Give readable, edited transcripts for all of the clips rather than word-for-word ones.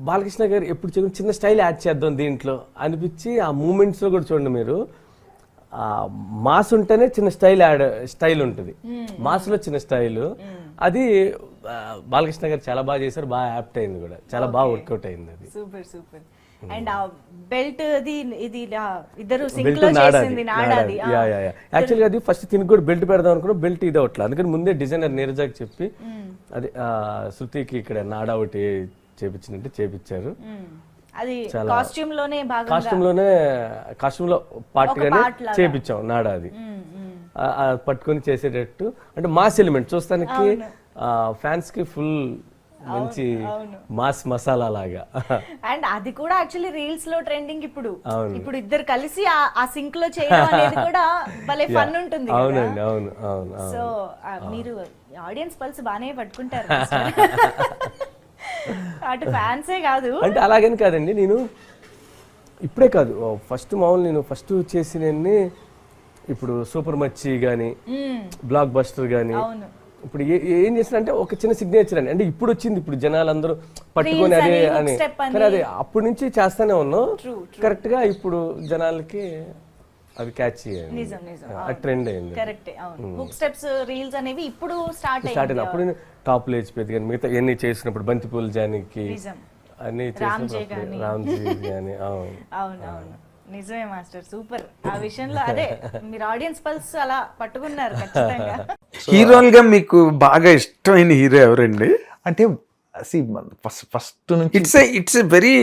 బాలకృష్ణ గారు ఎప్పుడు చెప్పిన చిన్న స్టైల్ యాడ్ చేద్దాం దీంట్లో అనిపించి ఆ మూమెంట్స్లో కూడా చూడండి మీరు, మాస్ ఉంటేనే చిన్న స్టైల్ ఉంటుంది, మాస్లో చిన్న స్టైల్. అది బాలకృష్ణ గారు చాలా బాగా చేశారు, బాగా యాప్ట్ అయింది కూడా, చాలా బాగా వర్కౌట్ అయింది అది. Super super. అండ్ ఆ బెల్ట్ ఇది ఇద్దరు సింక్ లో చేసింది నాడాది. యాక్చువల్గా అది ఫస్ట్ తిని కూడా బెల్ట్ పెడదాం అనుకున్నా, బెల్ట్ ఇది అవట్లేదు. అందుకని ముందే డిజైనర్ నీరజాకి చెప్పి అది శృతికి ఇక్కడ నాడా ఒకటి చేపించారు. అది కాస్ట్యూమ్ లోనే కాస్ట్యూమ్ లో పార్ట్ గానే చేపించాం నాడా. అది పట్టుకొని చేసేటట్టు అంటే మాస్ ఎలిమెంట్ చూస్తానికి ఫ్యాన్స్ కి ఫుల్ మంచి మాస్ మసాలా లాగా. అండ్ అది కూడా యాక్చువల్లీ రీల్స్ లో ట్రెండింగ్ ఇప్పుడు ఇద్దరు కలిసి ఆ సింక్ లో చేయడం అనేది కూడా భలే ఫన్ ఉంటుంది. అవునండి, అవును అవును. సో మీరు ఆడియన్స్ పల్స్ బాగానే పట్టుకుంటారు అటు ఫ్యాన్సే కాదు అంటే. అలాగని కాదండి, నేను ఇప్పుడే కాదు, ఫస్ట్ మామూలు నేను ఫస్ట్ చేసినన్ని ఇప్పుడు సూపర్ మచ్చి కానీ బ్లాక్ బస్టర్ కానీ ఇప్పుడు ఏం చేసిన అంటే ఒక చిన్న సిగ్నేచర్ అని అంటే ఇప్పుడు వచ్చింది, ఇప్పుడు జనాలందరూ పట్టుకొని అదే అని. కానీ అది అప్పటి నుంచి చేస్తానే ఉన్నాం కరెక్ట్ గా, ఇప్పుడు జనాలకి అది క్యాచ్ చేయాలి, ట్రెండ్ అయింది. హుక్ స్టెప్స్ రీల్స్ అనేవి ఇప్పుడు స్టార్ట్ అయింది. అప్పుడు టాప్ లేచిపోయింది కానీ మిగతా ఎన్ని చేసినప్పుడు బంతిపూల జానికి అన్ని చేసినప్పుడు రామ్జీ కానీ. అవును నిజమే మాస్టర్, సూపర్. ఆ విషయంలో అదే మీరు ఆడియన్స్ పల్స్ అలా పట్టుకున్నారు ఖచ్చితంగా. హీరోలుగా మీకు బాగా ఇష్టమైన హీరో ఎవరండి? అంటే ఫస్ట్ నుంచి it's a very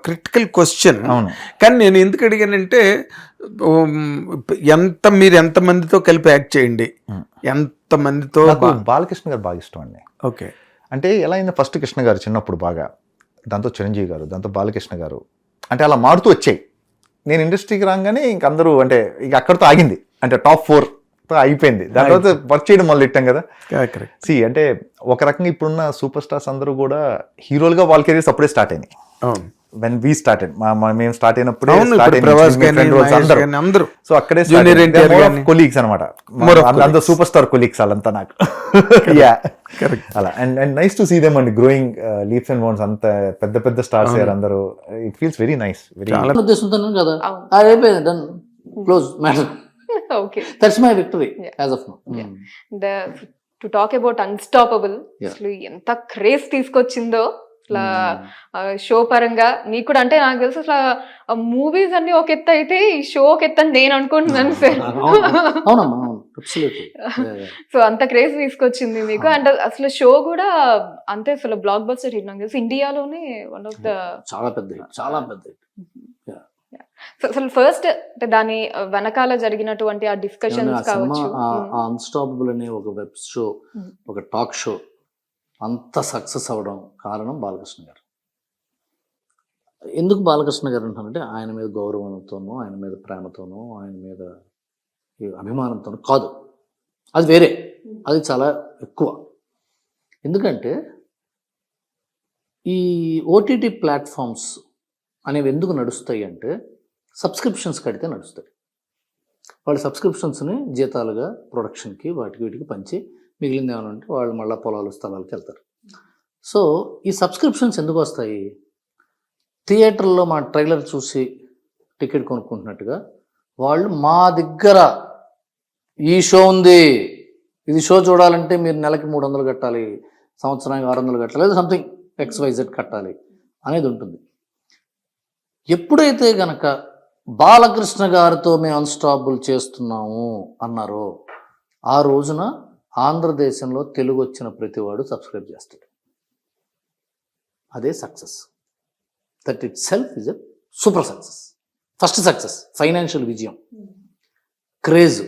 critical question. అవును, కానీ నేను ఎందుకు అడిగానంటే మీరు ఎంతమందితో కలిపి యాక్ట్ చేయండి, ఎంతమందితో. బాలకృష్ణ గారు బాగా ఇష్టం అండి. ఓకే, అంటే ఎలా అయింది, ఫస్ట్ కృష్ణ గారు చిన్నప్పుడు బాగా, దాంతో చిరంజీవి గారు, దాంతో బాలకృష్ణ గారు, అంటే అలా మారుతూ వచ్చాయి. నేను ఇండస్ట్రీకి రాగానే ఇంక అందరూ అంటే ఇక అక్కడితో ఆగింది, అంటే టాప్ 4తో అయిపోయింది. దాని తర్వాత వర్క్ చేయడం మొదలెట్టాం కదా. అంటే ఒక రకంగా ఇప్పుడున్న సూపర్ స్టార్స్ అందరూ కూడా హీరోలుగా వాళ్ళ కెరీర్స్ అప్పుడే స్టార్ట్ అయినాయి. వెన్ వీ స్టార్టెడ్, మేము స్టార్ట్ అయినప్పుడే అందరూ. సో అక్కడే కొలీగ్స్ అనమాట, అందరూ సూపర్ స్టార్ కొలీగ్స్ వాళ్ళంతా నాకు. అలా and nice to see them and growing leaps and bounds. అంత పెద్ద పెద్ద స్టార్స్ అందరూ. It feels very nice. To talk about unstoppable, అసలు ఎంత క్రేజ్ తీసుకొచ్చిందో అసలు షో పరంగా. మీకు కూడా అంటే నాకు తెలుసు అసలు మూవీస్ అన్ని ఒక ఎత్తు అయితే ఈ షో ఒక ఎత్తు అని నేను అనుకుంటున్నాను సార్. సో అంత క్రేజ్ తీసుకొచ్చింది మీకు. అండ్ అసలు షో కూడా అంతే అసలు బ్లాక్ బస్టర్ హిట్. నాకు తెలుసు ఇండియాలోనే వన్ ఆఫ్ ద చాలా పెద్ద. అసలు ఫస్ట్ అంటే దాని వెనకాల జరిగినటువంటి ఆ డిస్కషన్స్ కావచ్చు. అన్స్టాపబుల్ అనే ఒక వెబ్ షో, ఒక టాక్ షో అంత సక్సెస్ అవ్వడం కారణం బాలకృష్ణ గారు. ఎందుకు బాలకృష్ణ గారు అంటానంటే ఆయన మీద గౌరవంతోనో, ఆయన మీద ప్రేమతోనో, ఆయన మీద అభిమానంతోనో కాదు, అది వేరే, అది చాలా ఎక్కువ. ఎందుకంటే ఈ ఓటీటీ ప్లాట్ఫామ్స్ అనేవి ఎందుకు నడుస్తాయి అంటే సబ్స్క్రిప్షన్స్ కడితే నడుస్తాయి. వాళ్ళ సబ్స్క్రిప్షన్స్ని జీతాలుగా ప్రొడక్షన్కి వాటికి వీటికి పంచి మిగిలింది ఏమైనా ఉంటే వాళ్ళు మళ్ళీ పొలాలు స్థలాలకు వెళ్తారు. సో ఈ సబ్స్క్రిప్షన్స్ ఎందుకు వస్తాయి? థియేటర్లో మా ట్రైలర్ చూసి టికెట్ కొనుక్కుంటున్నట్టుగా వాళ్ళు మా దగ్గర ఈ షో ఉంది, ఇది షో చూడాలంటే మీరు నెలకి 300 కట్టాలి, సంవత్సరానికి 600 కట్టాలి, లేదా సంథింగ్ XYZ కట్టాలి అనేది ఉంటుంది. ఎప్పుడైతే గనక బాలకృష్ణ గారితో మేము అన్స్టాపబుల్ చేస్తున్నాము అన్నారో ఆ రోజున ఆంధ్రదేశంలో తెలుగు వచ్చిన ప్రతివాడు సబ్స్క్రైబ్ చేస్తాడు. అదే success. That it self is a super success. First success financial విజయం, క్రేజ్.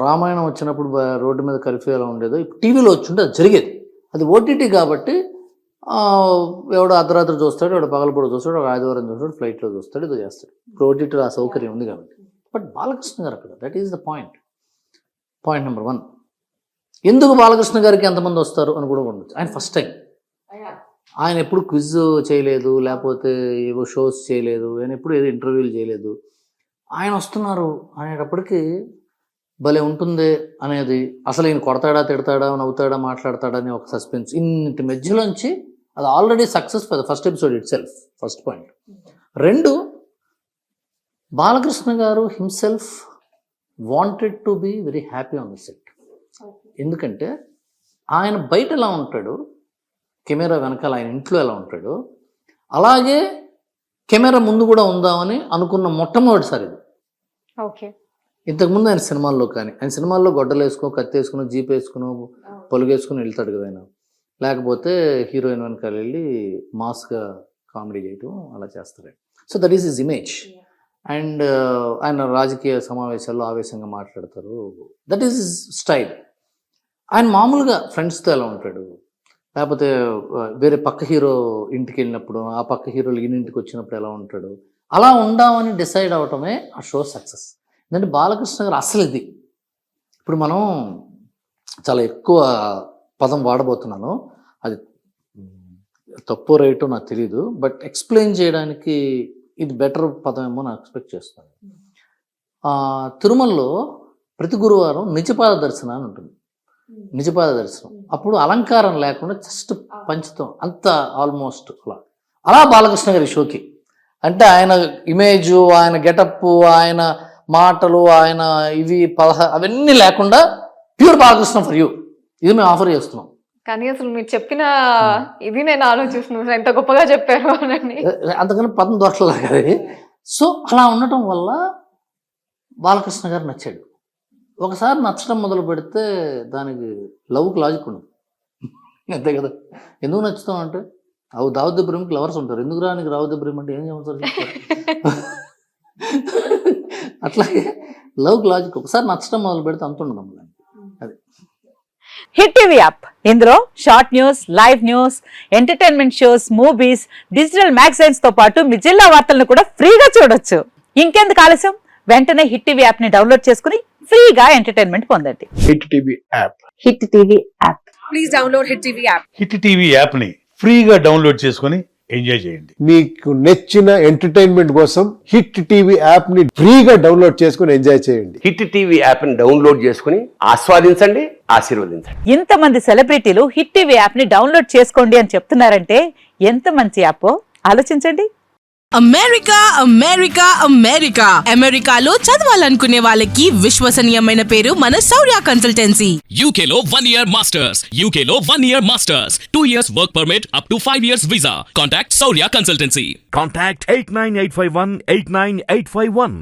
రామాయణం వచ్చినప్పుడు రోడ్డు మీద కర్ఫ్యూ ఎలా ఉండేదో ఇప్పుడు టీవీలో వచ్చుంటే అది జరిగేది. అది ఓటీటీ కాబట్టి ఎవడో అర్ధరాత్రి చూస్తాడు, ఎవడో పగలపూట చూస్తాడు, ఒక ఆదివారం చూస్తాడు, ఫ్లైట్లో చూస్తాడు, ఏదో చేస్తాడు. ఇప్పుడు ఓటీటీలో ఆ సౌకర్యం ఉంది కాబట్టి. బట్ బాలకృష్ణ గారు అక్కడ, that is the point. Point number 1, ఎందుకు బాలకృష్ణ గారికి ఎంతమంది వస్తారు అని కూడా ఉండొచ్చు. ఆయన ఫస్ట్ టైం, ఆయన ఎప్పుడు క్విజ్ చేయలేదు, లేకపోతే ఏవో షోస్ చేయలేదు, ఆయన ఎప్పుడు ఏదో ఇంటర్వ్యూలు చేయలేదు. ఆయన వస్తున్నారు అనేటప్పటికీ భలే ఉంటుంది అనేది. అసలు ఈయన కొడతాడా, తిడతాడా, నవ్వుతాడా, మాట్లాడతాడా అని ఒక సస్పెన్స్. ఇన్నింటి మధ్యలోంచి అది already success for the first episode itself, first point. 2, Balakrishna గారు himself wanted to be very happy on the set. ఎందుకంటే ఆయన బయట ఎలా ఉంటాడు, కెమెరా వెనకాల ఆయన ఇంట్లో ఎలా ఉంటాడు, అలాగే కెమెరా ముందు కూడా ఉందామని అనుకున్న మొట్టమొదటిసారి ఇది. ఓకే. ఇంతకుముందు ఆయన సినిమాల్లో కానీ, ఆయన సినిమాల్లో గొడ్డలు వేసుకుని, కత్తి వేసుకుని, జీప్ వేసుకుని, పొలుగేసుకుని వెళ్తాడు కదా ఆయన. లేకపోతే హీరోయిన్ వెనకాల వెళ్ళి మాస్గా కామెడీ చేయటం అలా చేస్తారు. So that is his image. And ఆయన రాజకీయ సమావేశాల్లో ఆవేశంగా మాట్లాడతారు. That is his style. ఆయన మామూలుగా ఫ్రెండ్స్తో ఎలా ఉంటాడు, లేకపోతే వేరే పక్క హీరో ఇంటికి వెళ్ళినప్పుడు, ఆ పక్క హీరోలు ఇంటికి వచ్చినప్పుడు ఎలా ఉంటాడు, అలా ఉండామని డిసైడ్ అవటమే ఆ షో సక్సెస్. ఎందుకంటే బాలకృష్ణ గారు అసలు ఇది, ఇప్పుడు మనం చాలా ఎక్కువ పదం వాడబోతున్నాను, అది తప్పు రైటో నాకు తెలియదు, బట్ ఎక్స్ప్లెయిన్ చేయడానికి ఇది బెటర్ పదం ఏమో నాకు ఎక్స్పెక్ట్ చేస్తాను. తిరుమలలో ప్రతి గురువారం నిజపాద దర్శనం అని ఉంటుంది. నిజపాద దర్శనం అప్పుడు అలంకారం లేకుండా జస్ట్ పంచుతాం అంత, ఆల్మోస్ట్ అలా బాలకృష్ణ గారి షోకి. అంటే ఆయన ఇమేజు, ఆయన గెటప్, ఆయన మాటలు, ఆయన ఇవి అవన్నీ లేకుండా ప్యూర్ బాలకృష్ణ ఫర్ యూ, ఇది మేము ఆఫర్ చేస్తున్నాం. కానీ అసలు మీరు చెప్పిన ఇది నేను ఆలోచిస్తున్నాను, ఎంత గొప్పగా చెప్పారు అని. అంతకన్నా పదం దొరకలేదు కదా. సో అలా ఉండటం వల్ల బాలకృష్ణ గారు నచ్చాడు. ఒకసారి నచ్చడం మొదలు పెడితే దానికి లవ్కి లాజిక్ ఉండదు, అంతే కదా. ఎందుకు నచ్చుతాం అంటే, దావుద్ ఇబ్రహీంకి లవర్స్ ఉంటారు, ఎందుకు రానికి రావుద్ ఇబ్రహీం అంటే ఏం చేస్తారు. అట్లాగే లవ్కి లాజిక్ ఒకసారి నచ్చడం మొదలు పెడితే అంత ఉండదు. అది హిట్ టీవీ యాప్, ఇందులో short news, live news, entertainment shows, movies, digital magazines తో పాటు మీ జిల్లా వార్తలను కూడా ఫ్రీగా చూడొచ్చు. ఇంకెందుకు ఆలస్యం, వెంటనే హిట్ టీవీ యాప్ ని డౌన్లోడ్ చేసుకుని ఫ్రీగా ఎంటర్టైన్మెంట్ పొందండి. Hit TV app. Hit TV app. Please download hit TV app. Hit TV app ని ఫ్రీగా డౌన్లోడ్ చేసుకుని ఎంజాయ్ చేయండి. మీకు నచ్చిన ఎంటర్టైన్మెంట్ కోసం హిట్ టీవీ యాప్ ని ఫ్రీగా డౌన్లోడ్ చేసుకుని ఎంజాయ్ చేయండి. హిట్ టీవీ యాప్ ని డౌన్లోడ్ చేసుకుని ఆస్వాదించండి, ఆశీర్వదించండి. ఇంతమంది సెలబ్రిటీలు హిట్ టీవీ యాప్ ని డౌన్లోడ్ చేసుకోండి అని చెప్తున్నారంటే ఎంత మంచి యాప్ ఆలోచించండి. అమెరికా అమెరికా అమెరికా అమెరికాలో చదవాలనుకునే వాళ్ళకి విశ్వసనీయమైన పేరు మన శౌర్య కన్సల్టెన్సీ. UK లో 1 year masters, UK లో 1 year masters, 2 years work permit up to 5 years visa. Contact Saurya Consultancy. Contact 89851 89851.